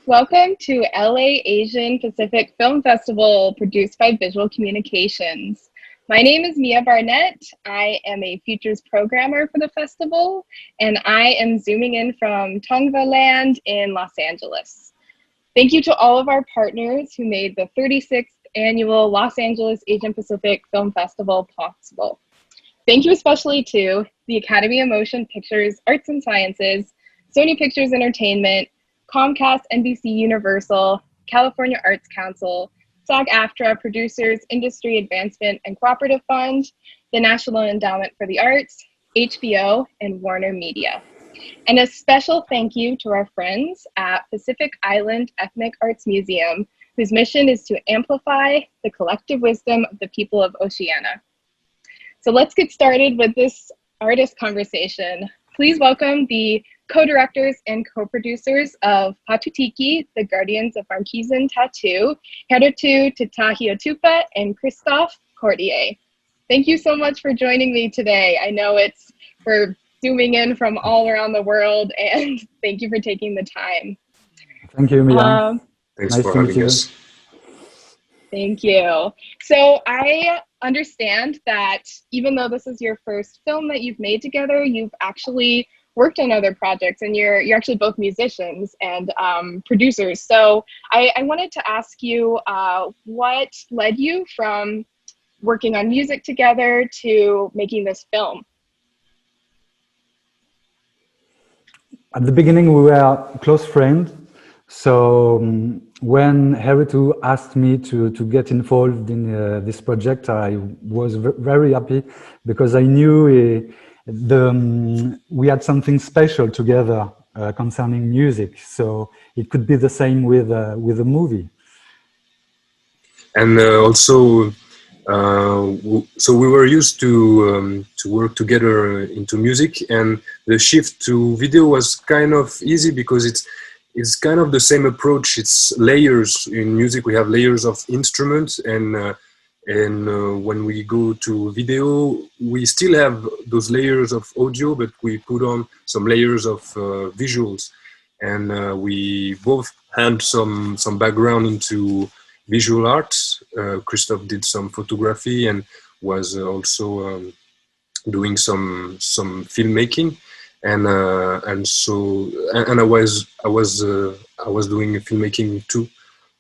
Welcome to LA Asian Pacific Film Festival produced by Visual Communications. My name is Mia Barnett. I am a features programmer for the festival, and I am zooming in from Tongva Land in Los Angeles. Thank you to all of our partners who made the 36th annual Los Angeles Asian Pacific Film Festival possible. Thank you especially to the Academy of Motion Pictures Arts and Sciences, Sony Pictures Entertainment, Comcast, NBC Universal, California Arts Council, SAG-AFTRA Producers Industry Advancement and Cooperative Fund, the National Endowment for the Arts, HBO, and Warner Media. And a special thank you to our friends at Pacific Island Ethnic Arts Museum, whose mission is to amplify the collective wisdom of the people of Oceania. So let's get started with this artist conversation. Please welcome the co-directors and co-producers of PATUTIKI, The Guardians of Marquesan Tattoo, Herutu Titahiotupa and Christophe Cordier. Thank you so much for joining me today. I know we're zooming in from all around the world, and thank you for taking the time. Thank you, Mia. Thanks for having us. Thank you. So I understand that even though this is your first film that you've made together, you've actually worked on other projects, and you're actually both musicians and producers. So I wanted to ask you what led you from working on music together to making this film? At the beginning, we were close friends. So when Herutu asked me to get involved in this project, I was very happy because I knew we had something special together concerning music. So it could be the same with a movie. And also, so we were used to work together into music, and the shift to video was kind of easy because it's kind of the same approach. It's layers. In music we have layers of instruments, and when we go to video we still have those layers of audio, but we put on some layers of visuals, and we both had some background into visual arts. Christophe did some photography and was also doing some filmmaking, and I was doing filmmaking too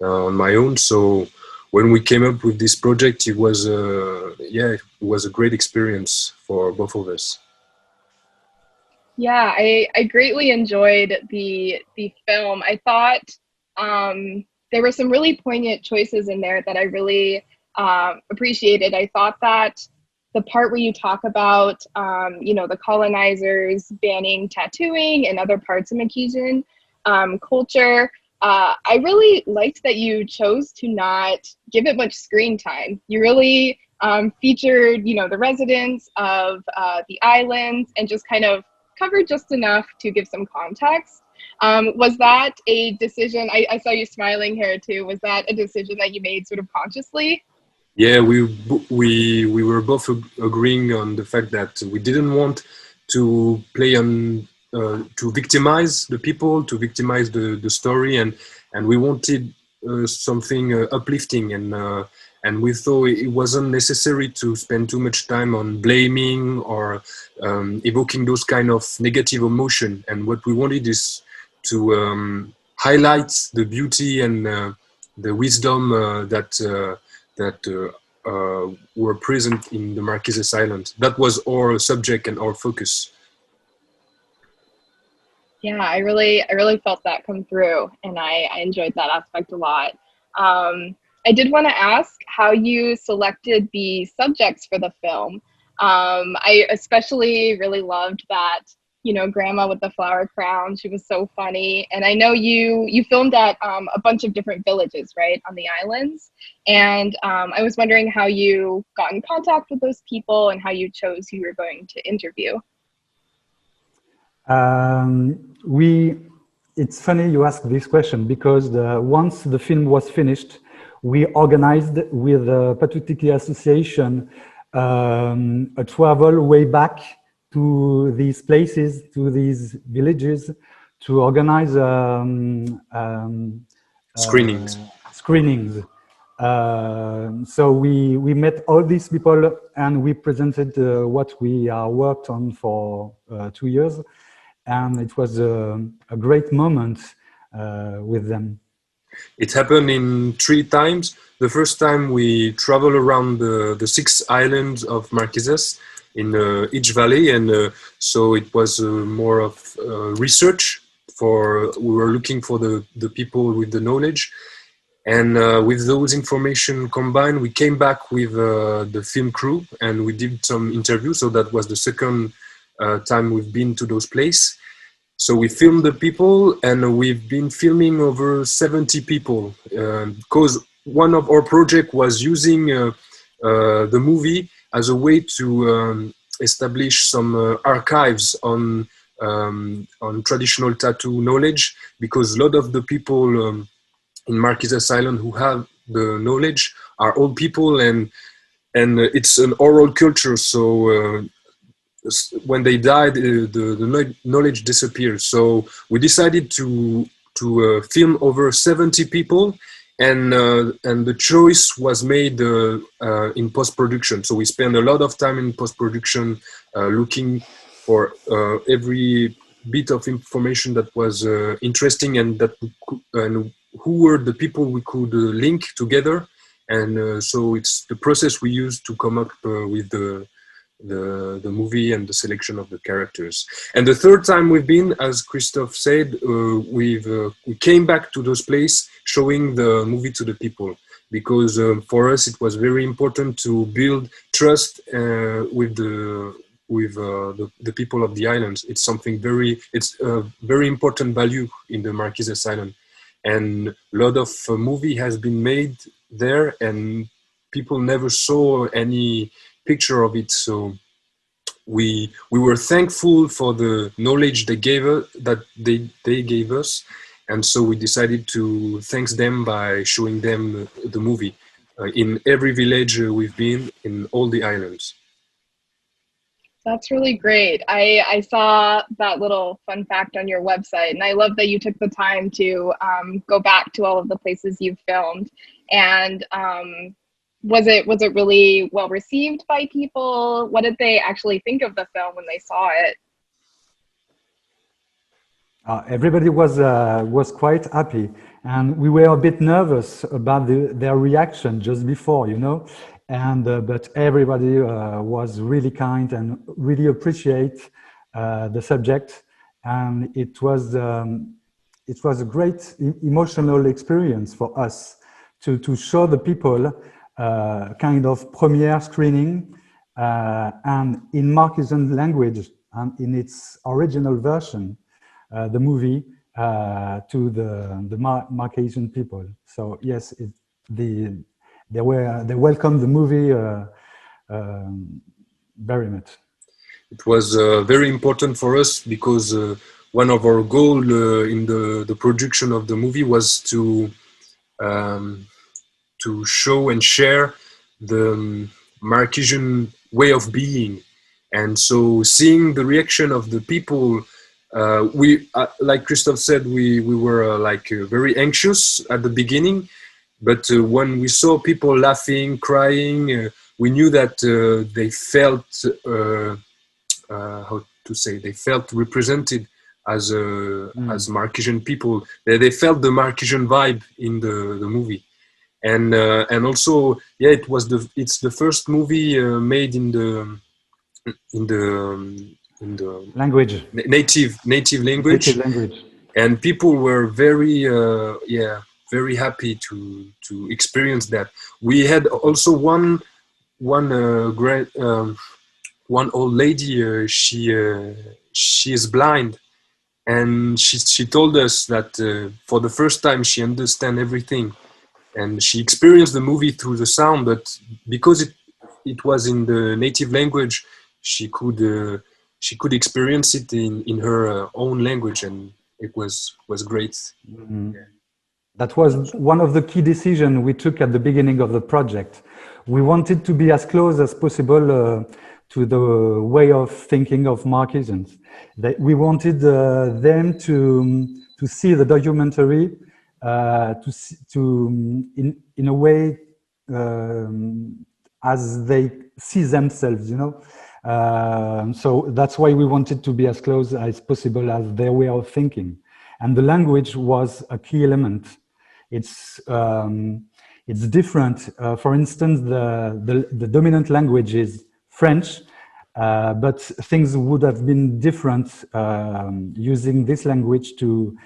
on my own. So when we came up with this project, it was a great experience for both of us. Yeah, I greatly enjoyed the film. I thought there were some really poignant choices in there that I really appreciated. I thought that the part where you talk about, the colonizers banning tattooing and other parts of Marquesan culture, I really liked that you chose to not give it much screen time. You really featured, the residents of the islands and just kind of covered just enough to give some context. Was that a decision? I saw you smiling here too. Was that a decision that you made sort of consciously? Yeah, we were both agreeing on the fact that we didn't want to play on to victimize the people, to victimize the story, and we wanted something uplifting, and we thought it wasn't necessary to spend too much time on blaming or evoking those kind of negative emotion. And what we wanted is to highlight the beauty and the wisdom that were present in the Marquesas Island. That was our subject and our focus. Yeah, I really felt that come through, and I enjoyed that aspect a lot. I did want to ask how you selected the subjects for the film. I especially really loved that, grandma with the flower crown. She was so funny. And I know you filmed at a bunch of different villages, right, on the islands. And I was wondering how you got in contact with those people and how you chose who you were going to interview. It's funny you ask this question because once the film was finished, we organized with the PATUTIKI Association a travel way back to these places, to these villages, to organize Screenings. screenings. So we met all these people and we presented what we worked on for 2 years, and it was a great moment with them. It happened in 3 times. The first time we traveled around the 6 islands of Marquesas in each valley, and so it was more of research. We were looking for the people with the knowledge, and with those information combined, we came back with the film crew and we did some interviews. So that was the second time we've been to those places. So we filmed the people, and we've been filming over 70 people, because one of our project was using the movie as a way to establish some archives on traditional tattoo knowledge, because a lot of the people in Marquesas Island who have the knowledge are old people, and it's an oral culture. So when they died, the knowledge disappeared. So we decided to film over 70 people, and the choice was made in post-production. So we spent a lot of time in post-production looking for every bit of information that was interesting, and and who were the people we could link together. And so it's the process we used to come up with the movie and the selection of the characters. And the third time we've been, as Christophe said, we came back to those places showing the movie to the people, because for us it was very important to build trust with the people of the islands. It's something it's a very important value in the Marquesas Island, and a lot of movie has been made there, and people never saw any picture of it. So we were thankful for the knowledge they gave us, that they gave us, and so we decided to thank them by showing them the movie in every village we've been in all the islands. That's really great. I saw that little fun fact on your website, and I love that you took the time to go back to all of the places you've filmed. And was it really well received by people? What did they actually think of the film when they saw it? Everybody was quite happy, and we were a bit nervous about their reaction just before, you know. And but everybody was really kind and really appreciate the subject, and it was a great emotional experience for us to show the people kind of premiere screening and in Marquesan language and in its original version, the movie to the Marquesan people. So yes, they welcomed the movie very much. It was very important for us, because one of our goals in the production of the movie was to show and share the Marquesan way of being. And so seeing the reaction of the people, like Christophe said, we were very anxious at the beginning. But when we saw people laughing, crying, we knew that they felt, they felt represented as Marquesan people. They felt the Marquesan vibe in the movie, and also, yeah, it's the first movie made in the language, native language, and people were very very happy to experience that. We had also one old lady. She is blind, and she told us that for the first time she understands everything, and she experienced the movie through the sound. But because it was in the native language, she could experience it in her own language, and it was great. Mm-hmm. Yeah. That was one of the key decisions we took at the beginning of the project. We wanted to be as close as possible to the way of thinking of Marxisms. We wanted them to see the documentary in a way as they see themselves, you know. So that's why we wanted to be as close as possible as their way of thinking. And the language was a key element. It's different. For instance, the dominant language is French, but things would have been different using this language to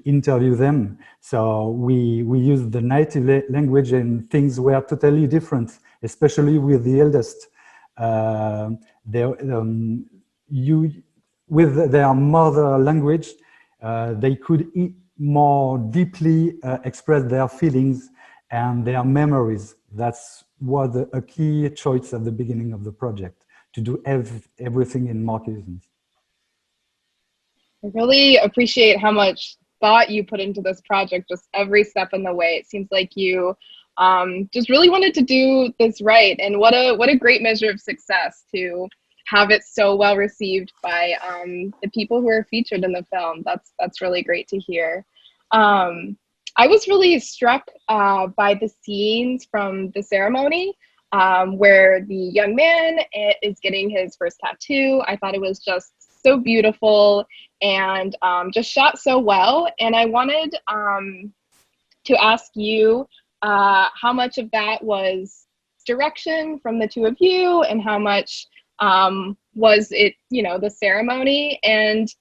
interview them. So we used the native language, and things were totally different, especially with the eldest. With their mother language, they could more deeply express their feelings and their memories. That's was a key choice at the beginning of the project, to do everything in Marxism. I really appreciate how much thought you put into this project, just every step in the way. It seems like you just really wanted to do this right, and what a great measure of success to have it so well received by the people who are featured in the film. That's really great to hear. I was really struck by the scenes from the ceremony where the young man is getting his first tattoo. I thought it was just so beautiful and just shot so well. And I wanted to ask you how much of that was direction from the two of you, and how much was it, you know, the ceremony? And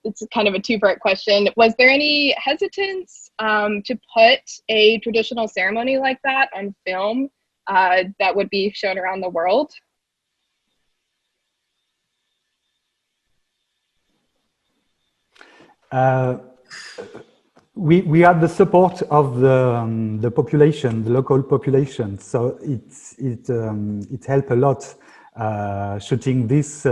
it's kind of a two-part question. Was there any hesitance to put a traditional ceremony like that on film that would be shown around the world? We had the support of the population, the local population. So it helped a lot shooting this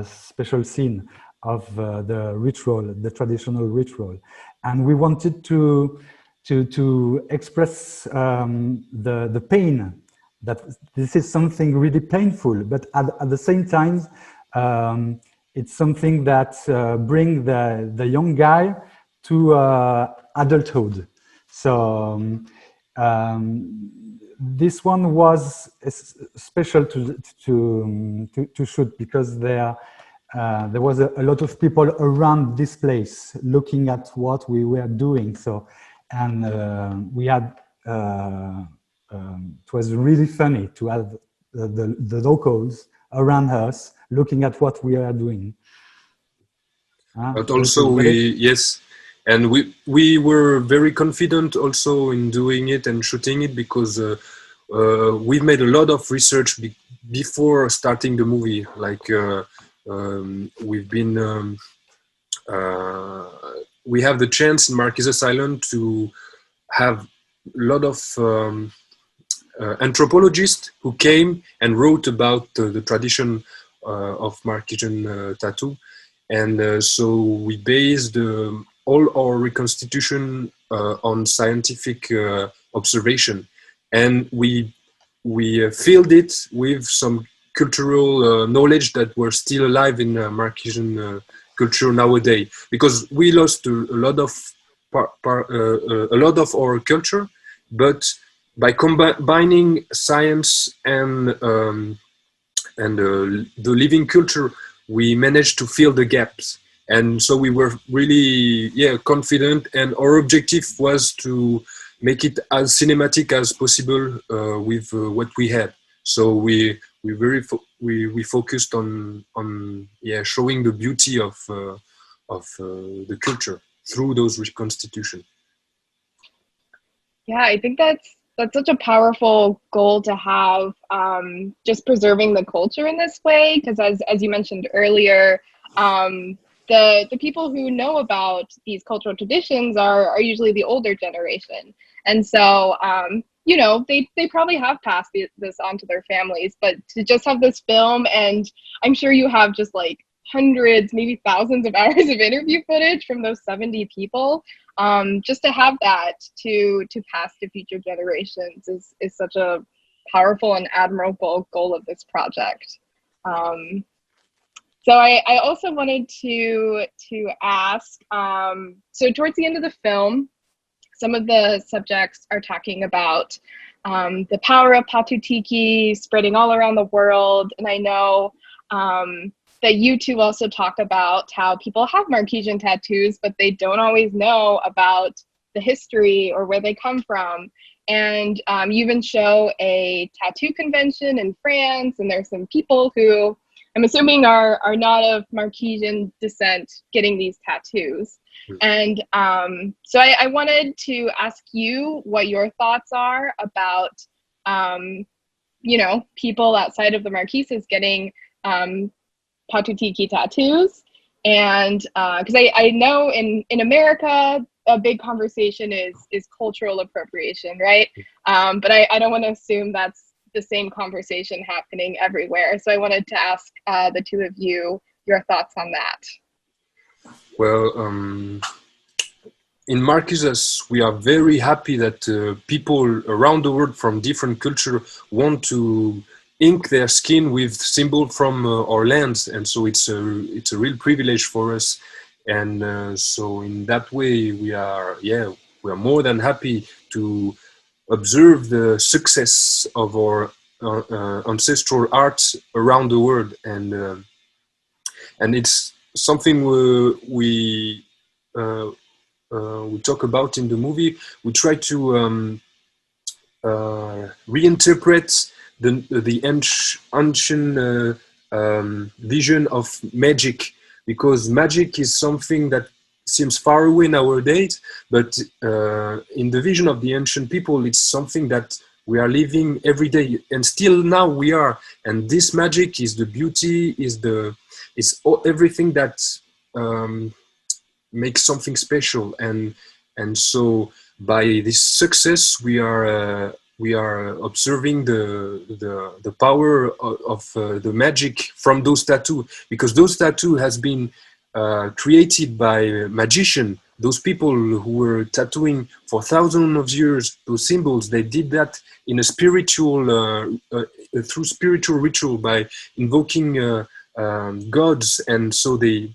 special scene of the ritual, the traditional ritual, and we wanted to express the pain, that this is something really painful, but at the same time, it's something that brings the young guy to adulthood. So this one was special to shoot, because there was a lot of people around this place looking at what we were doing. So, and we had, it was really funny to have the locals around us looking at what we are doing. But also yes, and we were very confident also in doing it and shooting it, because we've made a lot of research before starting the movie. Like we've been we have the chance in Marquesas Island to have a lot of anthropologists who came and wrote about the tradition of Marquesan tattoo. And so we based all our reconstitution on scientific observation, and we filled it with some cultural knowledge that were still alive in Marquesan culture nowadays, because we lost a lot of our culture, but by combining science and the living culture, we managed to fill the gaps. And so we were really confident, and our objective was to make it as cinematic as possible with what we had. So we focused on showing the beauty of the culture through those reconstitution. Yeah, I think that's such a powerful goal to have, just preserving the culture in this way, because as you mentioned earlier, the people who know about these cultural traditions are usually the older generation. And so, you know, they probably have passed this on to their families, but to just have this film, and I'm sure you have just like hundreds, maybe thousands of hours of interview footage from those 70 people, just to have that to pass to future generations is such a powerful and admirable goal of this project. So I also wanted to ask, so towards the end of the film, some of the subjects are talking about the power of PATUTIKI spreading all around the world. And I know that you two also talk about how people have Marquesian tattoos, but they don't always know about the history or where they come from. And you even show a tattoo convention in France, and there's some people who I'm assuming are not of Marquesian descent getting these tattoos. And so I wanted to ask you what your thoughts are about, you know, people outside of the Marquesas getting PATUTIKI tattoos. And because I know in America, a big conversation is cultural appropriation, right? But I don't want to assume that's the same conversation happening everywhere. So I wanted to ask the two of you your thoughts on that. Well, in Marquesas, we are very happy that people around the world from different cultures want to ink their skin with symbols from our lands, and so it's a real privilege for us. And so in that way, we are more than happy to observe the success of our ancestral arts around the world, and it's something we talk about in the movie. We try to reinterpret the ancient vision of magic, because magic is something that seems far away nowadays, but in the vision of the ancient people, it's something that we are living every day, and still now we are. And this magic is the beauty, is everything that makes something special. And so by this success, we are observing the power of the magic from those tattoos, because those tattoos has been created by magicians. Those people who were tattooing for thousands of years those symbols, they did that in a spiritual through spiritual ritual by invoking gods, and so they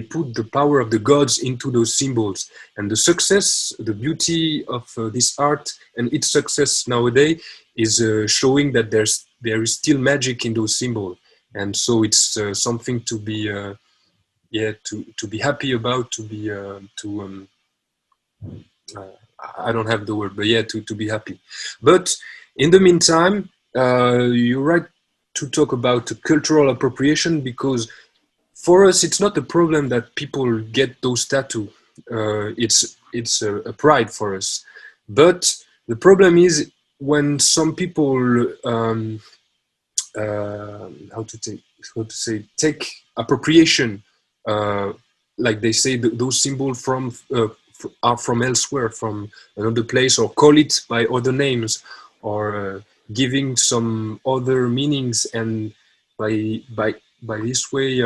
put the power of the gods into those symbols. And the success, the beauty of this art and its success nowadays is showing that there is still magic in those symbols. And so it's something to be to be happy about, I don't have the word, but to be happy. But in the meantime, you're right to talk about cultural appropriation, because for us, it's not a problem that people get those tattoos. It's a pride for us. But the problem is when some people, how to say, take appropriation, like they say those symbols are from elsewhere, from another place, or call it by other names, or giving some other meanings, and by this way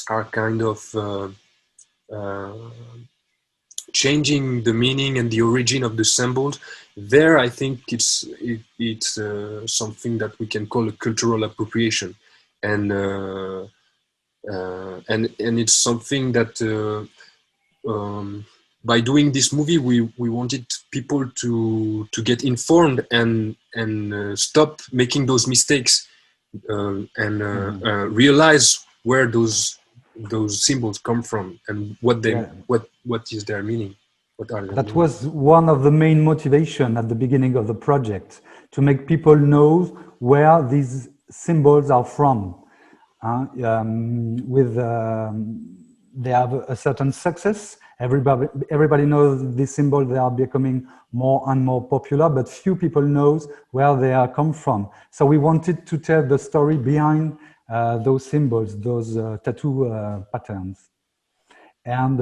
are kind of changing the meaning and the origin of the symbols. There, I think it's something that we can call a cultural appropriation, and it's something that by doing this movie, we wanted people to get informed and stop making those mistakes, and realize where those symbols come from and what is their meaning. What are that was one of the main motivation at the beginning of the project, to make people know where these symbols are from. They have a certain success. Everybody knows these symbols. They are becoming more and more popular, but few people knows where they are come from. So we wanted to tell the story behind those symbols, those tattoo patterns. And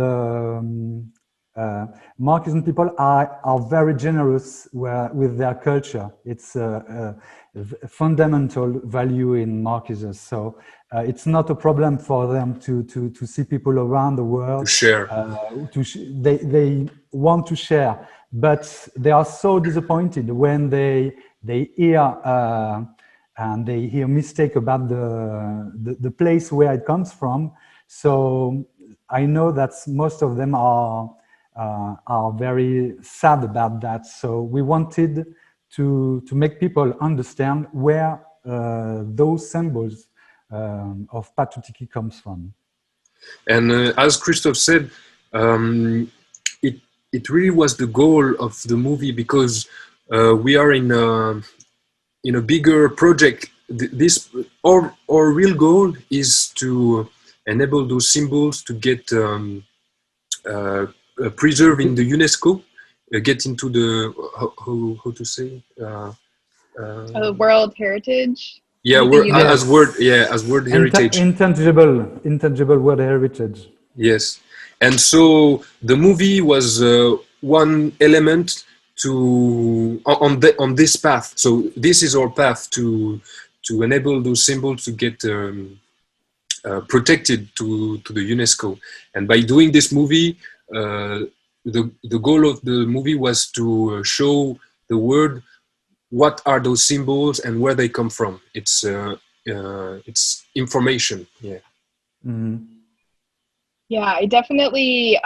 Marquesan people are very generous with their culture. It's a fundamental value in Marquesas. So it's not a problem for them to see people around the world. To share. They want to share, but they are so disappointed when they hear and they hear mistake about the place where it comes from. So I know that most of them are very sad about that. So we wanted to make people understand where those symbols of Patutiki comes from. And as Christophe said, it really was the goal of the movie, because we are in a bigger project. This our real goal is to enable those symbols to get preserved in the UNESCO, get into the how to say World Heritage. yeah, as word heritage. Intangible World Heritage. Yes, and so the movie was one element to on this path. So this is our path to enable those symbols to get protected to the UNESCO. And by doing this movie, the goal of the movie was to show the world what are those symbols and where they come from. It's information. Yeah. Mm-hmm. Yeah, I definitely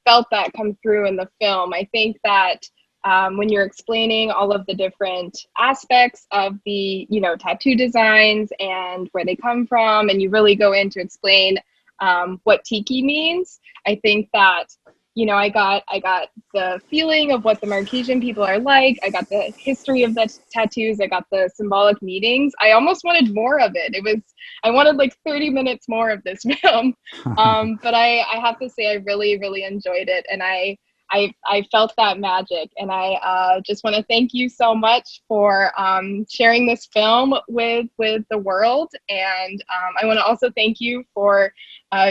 felt that come through in the film. I think that when you're explaining all of the different aspects of the, tattoo designs and where they come from, and you really go in to explain what tiki means, I think that, I got the feeling of what the Marquesian people are like. I got the history of the tattoos. I got the symbolic meanings. I almost wanted more of it. I wanted like 30 minutes more of this film. But I have to say, I really, really enjoyed it. And I felt that magic. And I just want to thank you so much for sharing this film with the world. And I want to also thank you for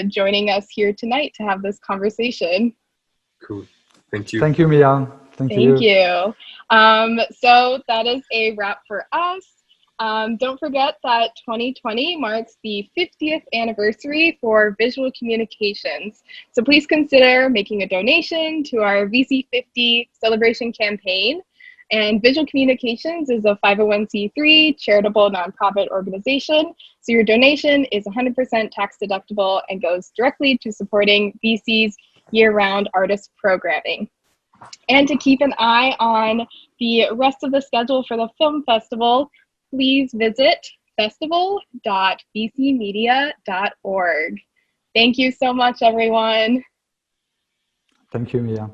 joining us here tonight to have this conversation. Cool. Thank you. Thank you, Mia. Thank you. So that is a wrap for us. Don't forget that 2020 marks the 50th anniversary for visual communications. So please consider making a donation to our VC50 celebration campaign. And Visual Communications is a 501c3 charitable nonprofit organization. So your donation is 100% tax deductible and goes directly to supporting VC's year-round artist programming. And to keep an eye on the rest of the schedule for the film festival, please visit festival.bcmedia.org. Thank you so much, everyone. Thank you, Mia.